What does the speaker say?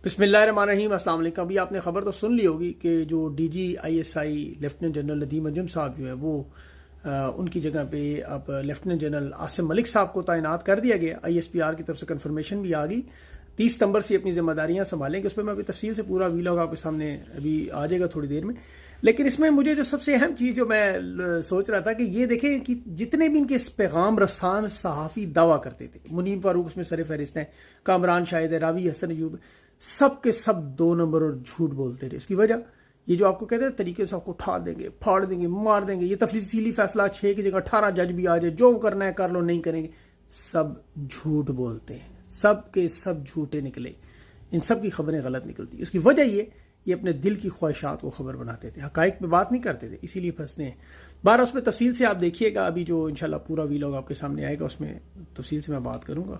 बिस्मिल्लाहिर्रहमानिर्रहीम, अस्सलाम वालेकुम। अभी आपने खबर तो सुन ली होगी कि जो DG ISI lieutenant general Nadeem Anjum साहब जो है वो उनकी जगह पे अब लेफ्टिनेंट जनरल आसिम मलिक साहब को तैनात कर दिया गया। आईएसपीआर की तरफ से कंफर्मेशन भी आ गई। 30 सितंबर से अपनी जिम्मेदारियां संभालेंगे। उस पर मैं अभी तफसील से पूरा वीलॉग आपके सामने अभी आ जाएगा थोड़ी देर में। लेकिन इसमें मुझे जो सबसे अहम चीज़ जो मैं सोच रहा था कि ये देखें कि जितने भी इनके पैगाम रसान सहाफ़ी दावा करते थे, मुनीम फारूक उसमें सर फहरिस्त हैं, कामरान शाहिद है, रावी हसन अयूब, सब के सब 2 नंबर और झूठ बोलते रहे। इसकी वजह ये जो आपको कहते हैं तरीके से आपको उठा देंगे, फाड़ देंगे, मार देंगे, ये तफसीली फैसला 6 की जगह 18 जज भी आ जाए, जो करना है कर लो, नहीं करेंगे, सब झूठ बोलते हैं। सब के सब झूठे निकले, इन सब की खबरें गलत निकलती। उसकी वजह ये अपने दिल की ख्वाहिशात को खबर बनाते थे, हकाइक पे बात नहीं करते थे, इसीलिए फंसते हैं। बारह उसमें तफसील से आप देखिएगा। अभी जो इंशाल्लाह पूरा वीलॉग आपके सामने आएगा उसमें तफसील से मैं बात करूंगा।